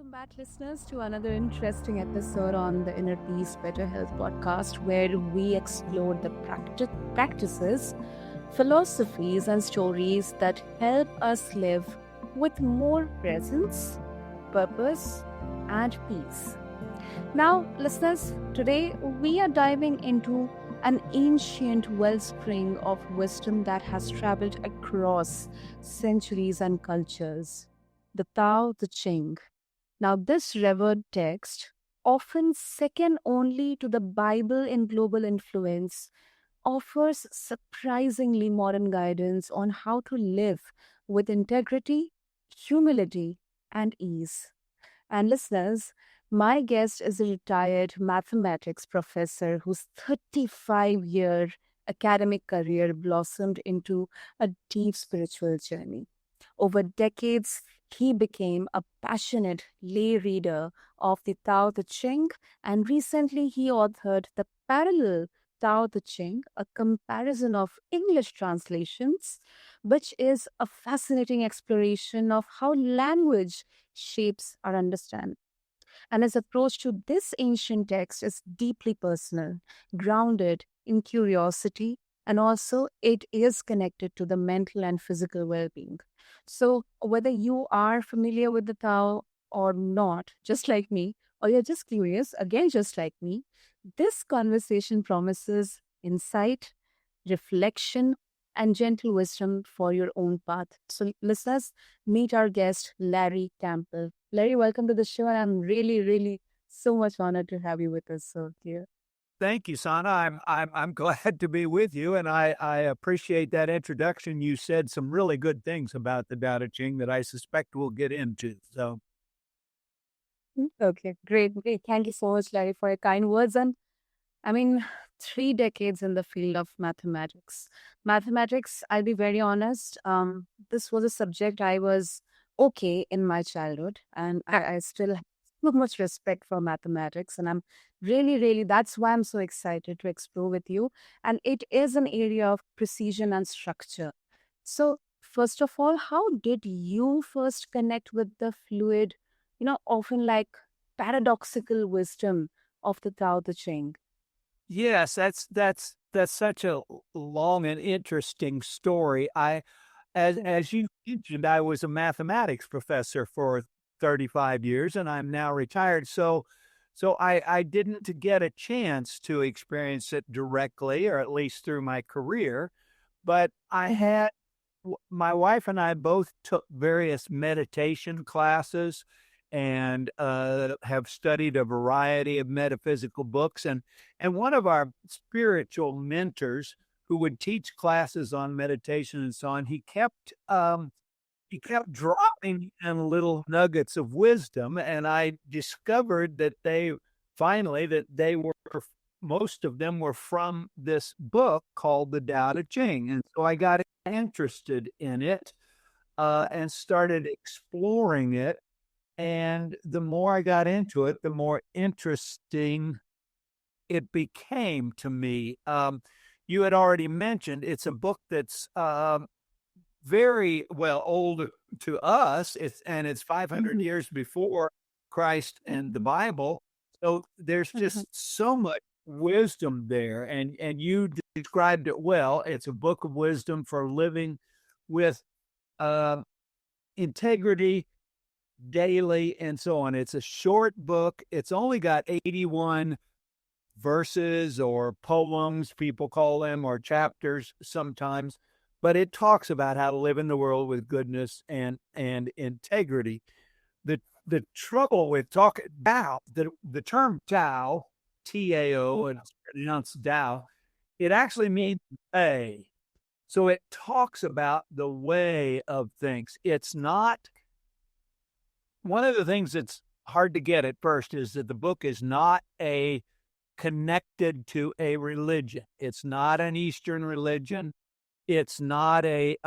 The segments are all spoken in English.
Welcome back, listeners, to another interesting episode on the Inner Peace Better Health podcast, where we explore the practices, philosophies, and stories that help us live with more presence, purpose, and peace. Now, listeners, today we are diving into an ancient wellspring of wisdom that has traveled across centuries and cultures, the Tao Te Ching. Now, this revered text, often second only to the Bible in global influence, offers surprisingly modern guidance on how to live with integrity, humility, and ease. And listeners, my guest is a retired mathematics professor whose 35-year academic career blossomed into a deep spiritual journey. Over decades, he became a passionate lay reader of the Tao Te Ching, and recently he authored the Parallel Tao Te Ching, a comparison of English translations, which is a fascinating exploration of how language shapes our understanding. And his approach to this ancient text is deeply personal, grounded in curiosity, and also it is connected to the mental and physical well being. So, whether you are familiar with the Tao or not, just like me, or you're just curious, again, just like me, this conversation promises insight, reflection, and gentle wisdom for your own path. So, listeners, meet our guest, Larry Campbell. Larry, welcome to the show. And I'm really, really so much honored to have you with us. So, dear. Thank you, Sana. I'm glad to be with you, and I appreciate that introduction. You said some really good things about the Tao Te Ching that I suspect we'll get into. So, Okay, great. Great. Thank you so much, Larry, for your kind words. And I mean, 3 decades in the field of mathematics. Mathematics, I'll be very honest, this was a subject I was okay in my childhood, and I still have so much respect for mathematics. And I'm really, really, that's why I'm so excited to explore with you. And it is an area of precision and structure. So, first of all, how did you first connect with the fluid, often like paradoxical wisdom of the Tao Te Ching? yes, that's such a long and interesting story. As you mentioned, I was a mathematics professor for 35 years, and I'm now retired. So I didn't get a chance to experience it directly, or at least through my career. But I had my wife and I both took various meditation classes and have studied a variety of metaphysical books. And one of our spiritual mentors who would teach classes on meditation and so on, he kept dropping in little nuggets of wisdom, and I discovered that they were most of them were from this book called the Tao Te Ching, and so I got interested in it and started exploring it. And the more I got into it, the more interesting it became to me. You had already mentioned it's a book that's very well old to us. It's 500 years before Christ and the Bible. So there's just so much wisdom there, and you described it well. It's a book of wisdom for living with uh, integrity daily and so on. It's a short book. It's only got 81 verses or poems, people call them, or chapters sometimes, but it talks about how to live in the world with goodness and integrity. The trouble with talking Tao, the term Tao, Tao, and it's pronounced Tao, it actually means way. So it talks about the way of things. It's not one of the things that's hard to get at first is that the book is not connected to a religion. It's not an Eastern religion. It's not a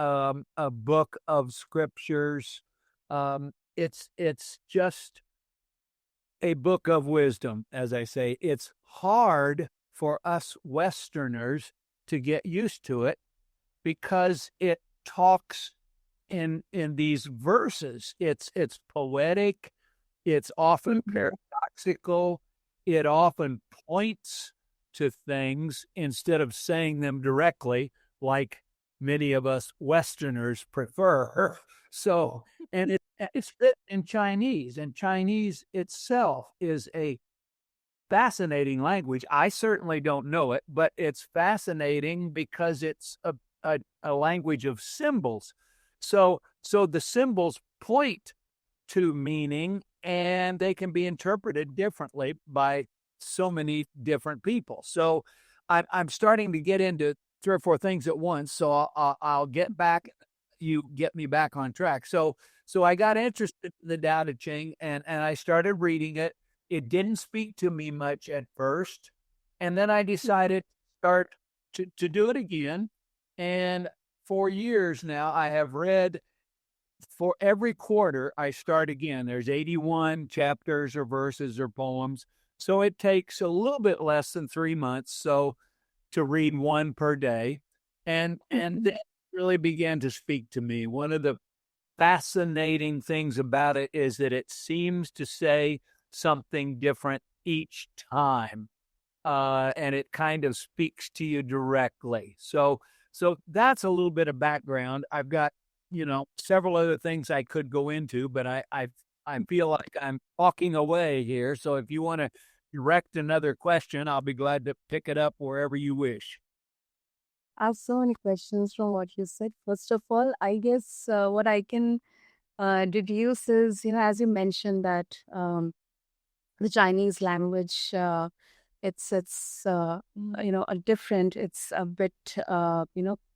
book of scriptures. It's just a book of wisdom, as I say. It's hard for us Westerners to get used to it because it talks in these verses. It's poetic. It's often paradoxical. It often points to things instead of saying them directly, like many of us Westerners prefer. So, and it's written in Chinese, and Chinese itself is a fascinating language. I certainly don't know it, but it's fascinating because it's a language of symbols. So the symbols point to meaning, and they can be interpreted differently by so many different people. So I'm starting to get into three or four things at once. So I'll get back. You get me back on track. So I got interested in the Tao Te Ching, and I started reading it. It didn't speak to me much at first, and then I decided to start to do it again. And for years now, I have read. For every quarter, I start again. There's 81 chapters or verses or poems. So it takes a little bit less than 3 months to read one per day. And that really began to speak to me. One of the fascinating things about it is that it seems to say something different each time. And it kind of speaks to you directly. So that's a little bit of background. I've got several other things I could go into, but I feel like I'm talking away here. So if you want to direct another question, I'll be glad to pick it up wherever you wish. I have so many questions from what you said. First of all, I guess what I can deduce is, as you mentioned that the Chinese language, it's a different. It's a bit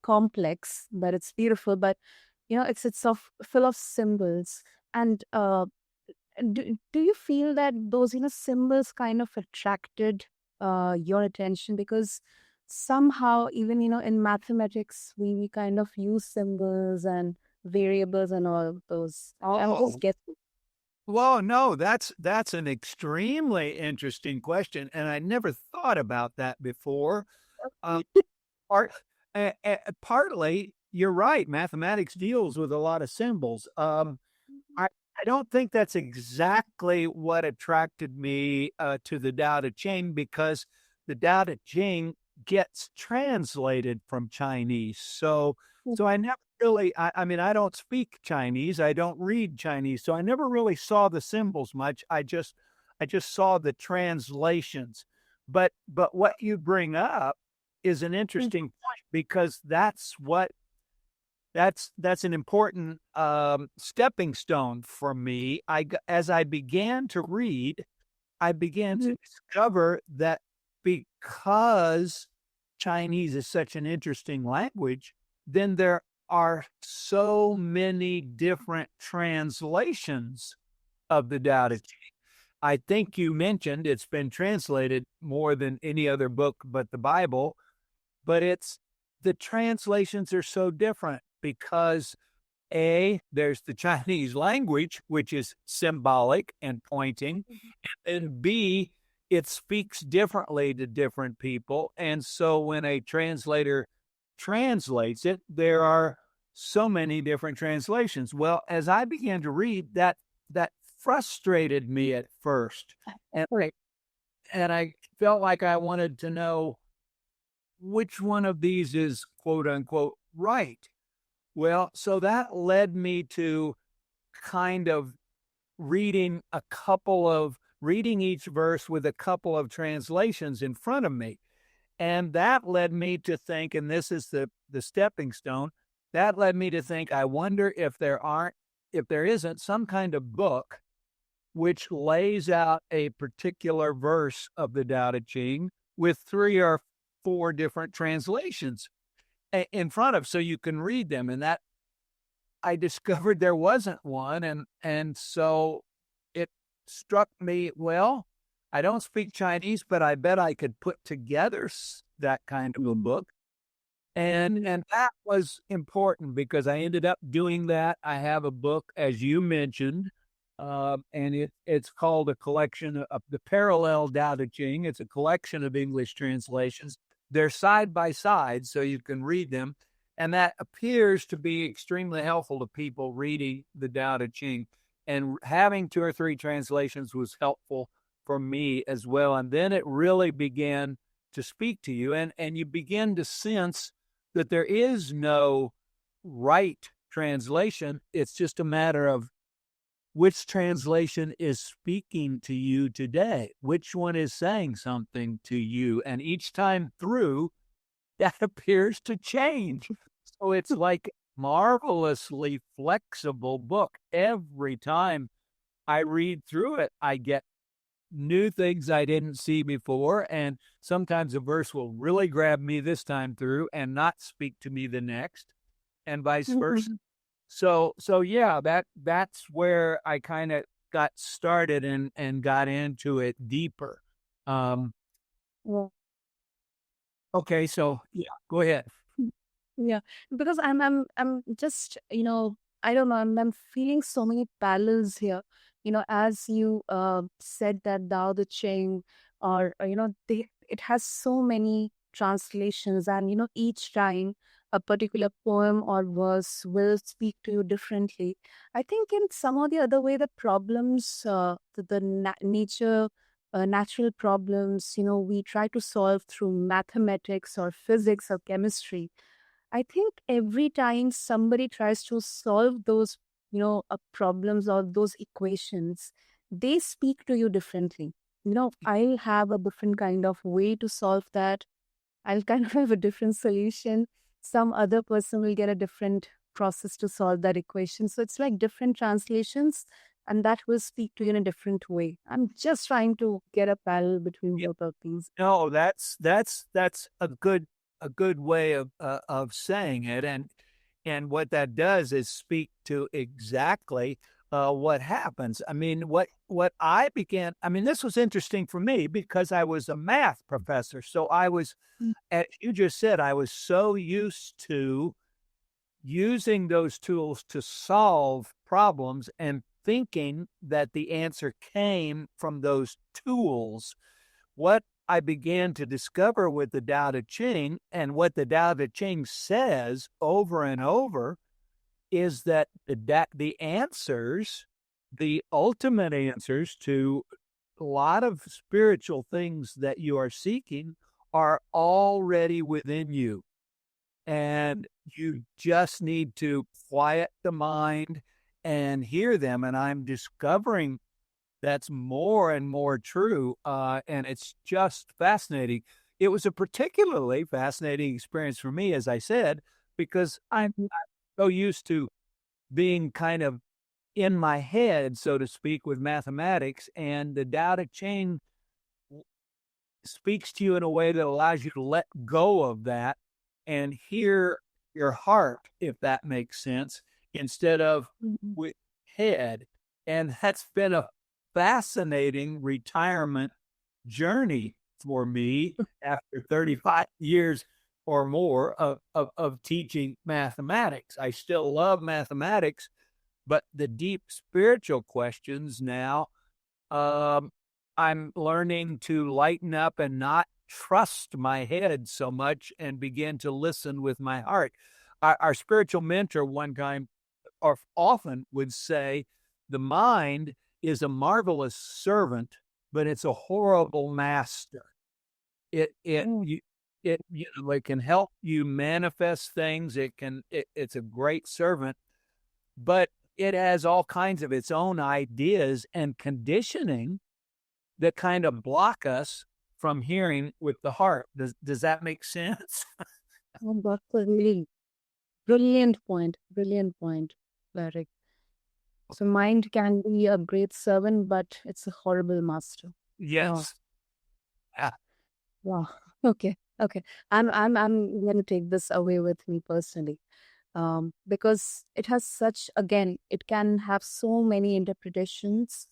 complex, but it's beautiful. But it's full of symbols. And do you feel that those symbols kind of attracted your attention? Because somehow, even in mathematics, we kind of use symbols and variables and all of those. I'm just Oh, guessing. well, no, that's an extremely interesting question, and I never thought about that before. Um, part, partly, you're right. Mathematics deals with a lot of symbols. I, I don't think that's exactly what attracted me to the Tao Te Ching, because the Tao Te Ching gets translated from Chinese. So I never really, I mean, I don't speak Chinese. I don't read Chinese. So I never really saw the symbols much. I just saw the translations. But what you bring up is an interesting point, because that's an important stepping stone for me. As I began to read, I began to discover that because Chinese is such an interesting language, then there are so many different translations of the Tao Te Ching. I think you mentioned it's been translated more than any other book but the Bible, but the translations are so different because there's the Chinese language, which is symbolic and pointing, and B, it speaks differently to different people. And so when a translator translates it, there are so many different translations. Well, as I began to read, that frustrated me at first. And, Right. and I felt like I wanted to know which one of these is quote unquote right. Well, so that led me to kind of reading each verse with a couple of translations in front of me. And that led me to think, and this is the stepping stone, that led me to think, I wonder if there isn't some kind of book which lays out a particular verse of the Tao Te Ching with 3 or 4 different translations in front of, so you can read them. And that I discovered there wasn't one. And so it struck me, well, I don't speak Chinese, but I bet I could put together that kind of a book. And that was important because I ended up doing that. I have a book, as you mentioned, and it's called a collection of the Parallel Tao Te Ching. It's a collection of English translations. They're side by side, so you can read them. And that appears to be extremely helpful to people reading the Tao Te Ching. and having 2 or 3 translations was helpful for me as well. And then it really began to speak to you, and you begin to sense that there is no right translation. It's just a matter of which translation is speaking to you today, which one is saying something to you. And each time through, that appears to change. So it's like marvelously flexible book. Every time I read through it, I get new things I didn't see before. And sometimes a verse will really grab me this time through and not speak to me the next, and vice versa. Mhm. So yeah, that's where I kind of got started and got into it deeper. Um, Yeah. okay, so yeah, go ahead. Yeah, because I'm just, I don't know, I'm feeling so many parallels here. As you said that Dao De Ching, or it has so many translations, and each time a particular poem or verse will speak to you differently. I think in some or the other way, the problems, natural problems, we try to solve through mathematics or physics or chemistry. I think every time somebody tries to solve those, problems or those equations, they speak to you differently. I'll have a different kind of way to solve that. I'll kind of have a different solution. Some other person will get a different process to solve that equation. So it's like different translations, and that will speak to you in a different way. I'm just trying to get a parallel between both of these. No, that's a good way of saying it, and what that does is speak to exactly what happens. I mean, what I began. I mean, this was interesting for me because I was a math professor, so I was, as you just said, I was so used to using those tools to solve problems and thinking that the answer came from those tools. What I began to discover with the Tao Te Ching, and what the Tao Te Ching says over and over, is that the answers, the ultimate answers to a lot of spiritual things that you are seeking, are already within you. And you just need to quiet the mind and hear them. And I'm discovering that's more and more true, and it's just fascinating. It was a particularly fascinating experience for me, as I said, because I'm so used to being kind of in my head, so to speak, with mathematics, and the Tao Te Ching speaks to you in a way that allows you to let go of that and hear your heart, if that makes sense, instead of Mhm. with head. And that's been a fascinating retirement journey for me after 35 years or more of teaching mathematics. I still love mathematics, but the deep spiritual questions now, um, I'm learning to lighten up and not trust my head so much and begin to listen with my heart. Our spiritual mentor one time, or often, would say, the mind is a marvelous servant, but it's a horrible master. It it Mm. you it can help you manifest things. It's a great servant, but it has all kinds of its own ideas and conditioning that kind of block us from hearing with the heart. Does that make sense? Oh, that's a really brilliant point. Brilliant point, Larry. So mind can be a great servant, but it's a horrible master. Wow. Yes. Ah, Wow. Okay. Okay. I'm gonna take this away with me personally. Because it has such, again, it can have so many interpretations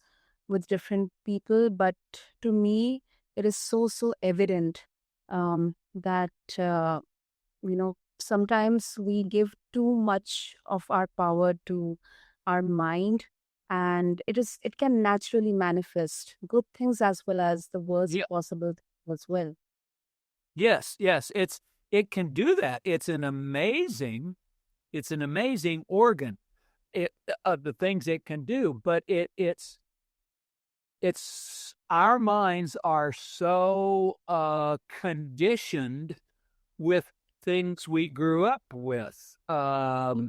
with different people, but to me, it is so evident that sometimes we give too much of our power to our mind, and it can naturally manifest good things as well as the worst yeah. possible things as well. Yes, yes. It can do that. It's an amazing organ. it of the things it can do, but it's our minds are so conditioned with things we grew up with. Our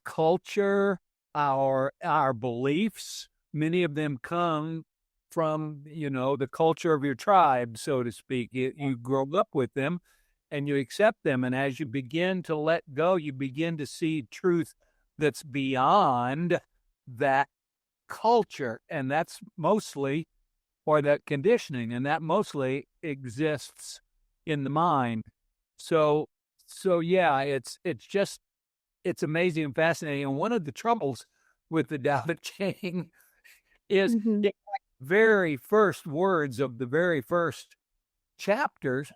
culture, our beliefs, many of them come from, the culture of your tribe, so to speak. You grow up with them and you accept them. And as you begin to let go, you begin to see truth that's beyond that culture. And that's mostly, or that conditioning, and that mostly exists in the mind. So, yeah, it's amazing and fascinating. And one of the troubles with the Tao Te Ching is Mm-hmm. the very first words of the very first chapters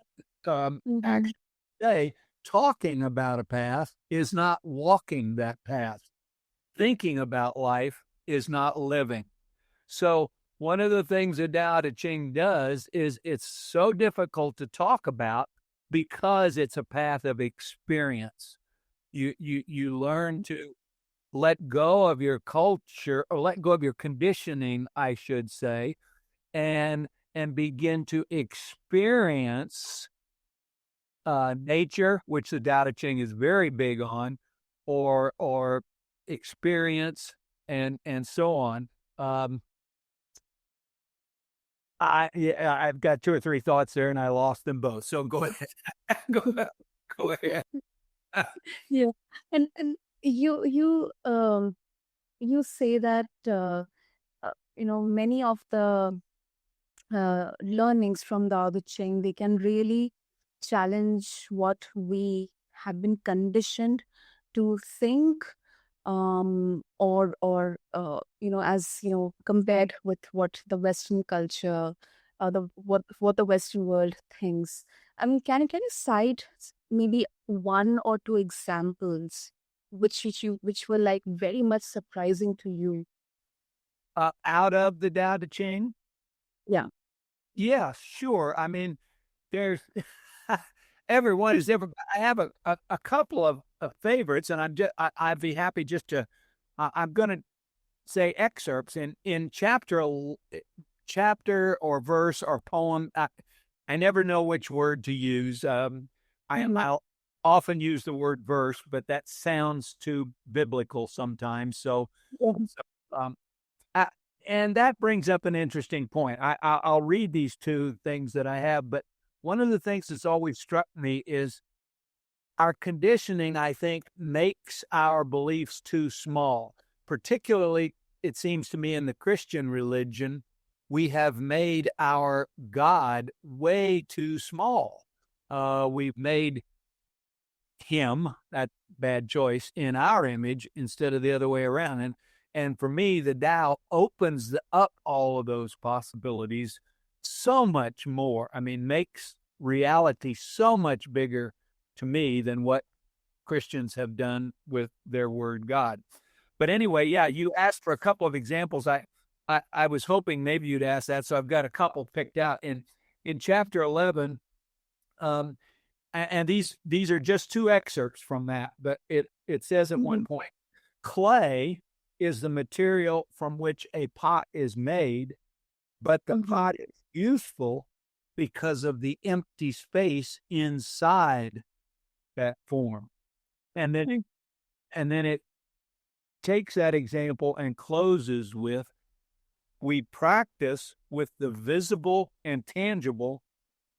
Mm-hmm. actually say talking about a path is not walking that path. Thinking about life is not living. So one of the things the Tao Te Ching does is it's so difficult to talk about because it's a path of experience. You learn to let go of your culture, or let go of your conditioning, I should say, and begin to experience nature, which the Tao Te Ching is very big on, or experience and so on. I've got two or three thoughts there, and I lost them both. So go ahead. Go ahead. Yeah, and you say that many of the learnings from the Tao Te Ching, they can really challenge what we have been conditioned to think, or as compared with what the Western culture, the what the Western world thinks. I mean, can you cite maybe one or two examples which were like very much surprising to you? Out of the Tao Te Ching? Yeah. Yeah, sure. I mean, there's everyone is different. I have a couple of favorites, and I'd be happy just to. I'm going to say excerpts in chapter or verse or poem. I never know which word to use. Mhm. I'll often use the word verse, but that sounds too biblical sometimes. Yeah. Um, I, and that brings up an interesting point. I'll read these two things that I have, but one of the things that's always struck me is our conditioning, I think, makes our beliefs too small. Particularly, it seems to me, in the Christian religion, we have made our God way too small. We've made him, that bad choice, in our image instead of the other way around. And for me, the Tao opens up all of those possibilities so much more. I mean, makes reality so much bigger to me than what Christians have done with their word God. But anyway, yeah, you asked for a couple of examples. I was hoping maybe you'd ask that, so I've got a couple picked out. In chapter 11, um, and these are just two excerpts from that, but it says at one Mhm. point, clay is the material from which a pot is made, but the Mhm. pot is useful because of the empty space inside that form. And then it takes that example and closes with, we practice with the visible and tangible,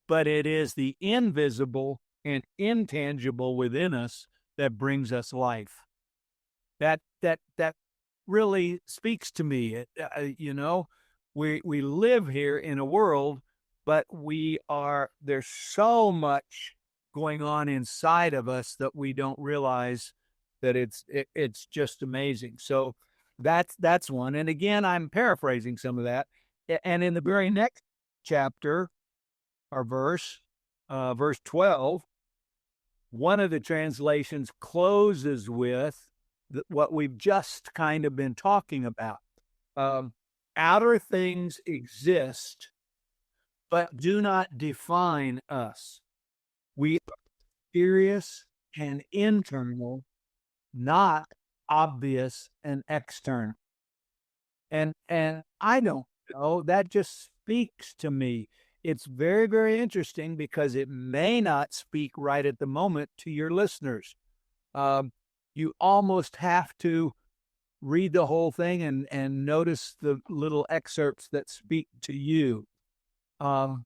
but it is the invisible and intangible within us that brings us life. That really speaks to me. We live here in a world, but there's so much going on inside of us that we don't realize that it's just amazing. So that's one. And again, I'm paraphrasing some of that. And in the very next chapter or verse 12, one of the translations closes with what we've just kind of been talking about. Um, Outer things exist, but do not define us. We are serious and internal, not obvious and external. And I don't know, that just speaks to me. It's very, very interesting because it may not speak right at the moment to your listeners. Um, you almost have to read the whole thing and notice the little excerpts that speak to you. Um,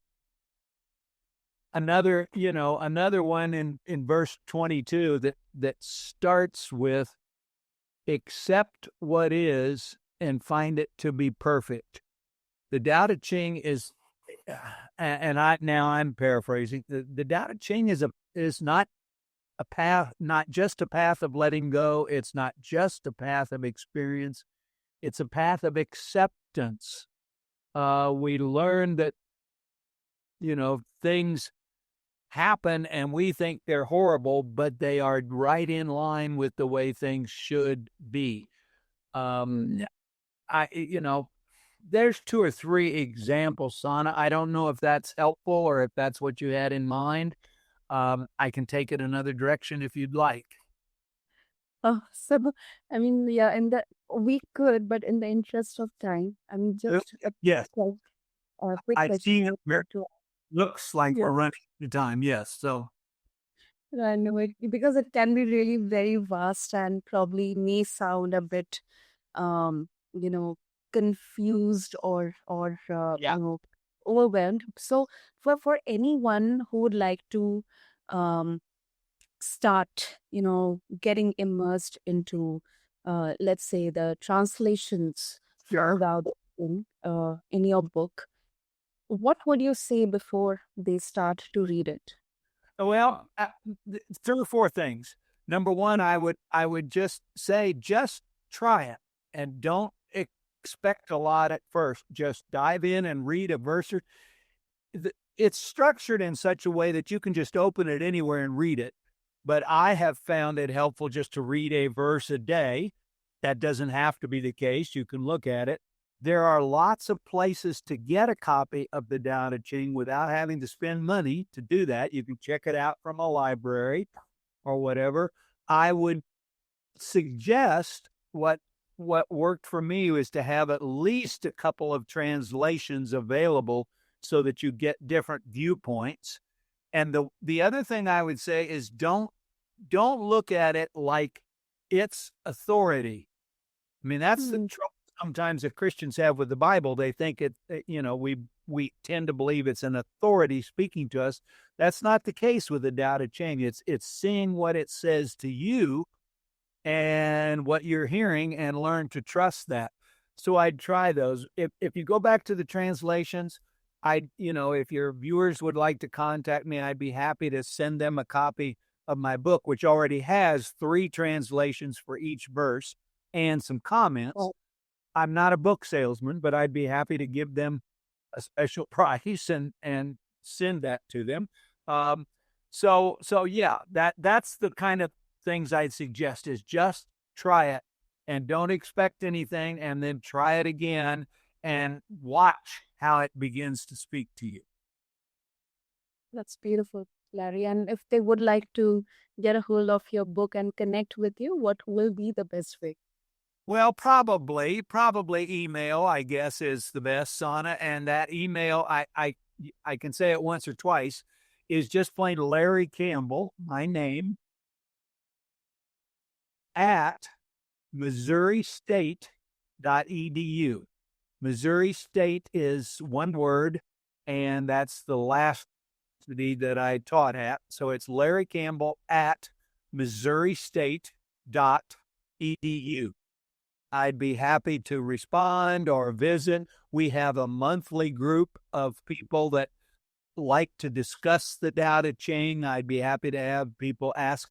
another one in verse 22 that starts with accept what is and find it to be perfect. The Tao Te Ching is, and I'm paraphrasing. The Tao Te Ching is not a path, not just a path of letting go. It's not just a path of experience. It's a path of acceptance. We learn that things happen and we think they're horrible, but they are right in line with the way things should be. I there's two or three examples, Sana. I don't know if that's helpful or if that's what you had in mind. I can take it another direction if you'd like. So, I mean, yeah, and that we could, but in the interest of time, I mean, just Yes, a quick I see question it. to Looks like yeah. we're running out of time. Yes, so I know it because it can be really very vast and probably may sound a bit, you know, confused or yeah. overwhelmed. So for anyone who would like to um start, getting immersed into, let's say, the translations Sure. about in your book, what would you say before they start to read it? Well, 3 or 4 things. Number 1, I would just say, just try it and don't expect a lot at first. Just dive in and read a verse or it's structured in such a way that you can just open it anywhere and read it. But I have found it helpful just to read a verse a day. That doesn't have to be the case. You can look at it. There are lots of places to get a copy of the Tao Te Ching without having to spend money to do that. You can check it out from a library or whatever. I would suggest what worked for me was to have at least a couple of translations available so that you get different viewpoints. And the other thing I would say is don't look at it like it's authority. I mean, that's the trouble sometimes that Christians have with the Bible. They think we tend to believe it's an authority speaking to us. That's not the case with the Tao Te Ching. It's seeing what it says to you and what you're hearing and learn to trust that. So I'd try those. If you go back to the translations, if your viewers would like to contact me, I'd be happy to send them a copy of my book, which already has 3 translations for each verse and some comments. I'm not a book salesman, but I'd be happy to give them a special price and send that to them. So yeah, that's the kind of things I'd suggest is just try it and don't expect anything, and then try it again and watch how it begins to speak to you. That's beautiful, Larry. And if they would like to get a hold of your book and connect with you, what will be the best way? Well, probably email, I guess, is the best, Sana. And that email, I can say it once or twice, is just plain Larry Campbell, my name, at MissouriState.edu. Missouri State is one word, and that's the last university that I taught at. So it's Larry Campbell at MissouriState.edu. I'd be happy to respond or visit. We have a monthly group of people that like to discuss the Tao Te Ching. I'd be happy to have people ask.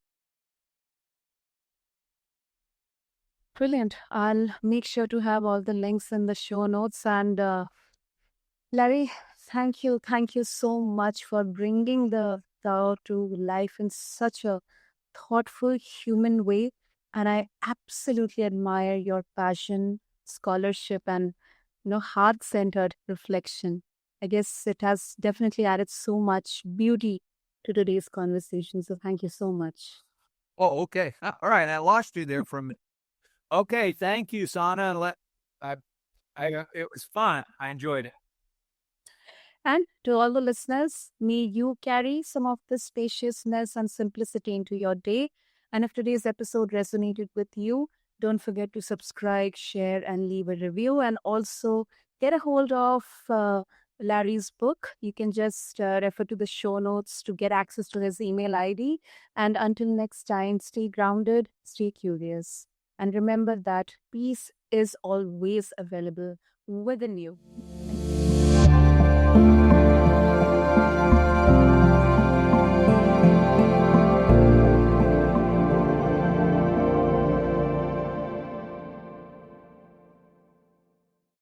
Brilliant. I'll make sure to have all the links in the show notes. And Larry, thank you. Thank you so much for bringing the Tao to life in such a thoughtful, human way. And I absolutely admire your passion, scholarship, and heart-centered reflection. I guess it has definitely added so much beauty to today's conversation. So thank you so much. Oh, okay. All right. I lost you there for a minute. Okay, thank you, Sana. I, it was fun. I enjoyed it. And to all the listeners, may you carry some of this spaciousness and simplicity into your day. And if today's episode resonated with you, don't forget to subscribe, share, and leave a review. And also get a hold of Larry's book. You can just refer to the show notes to get access to his email ID. And until next time, stay grounded, stay curious. And remember that peace is always available within you. Thank you.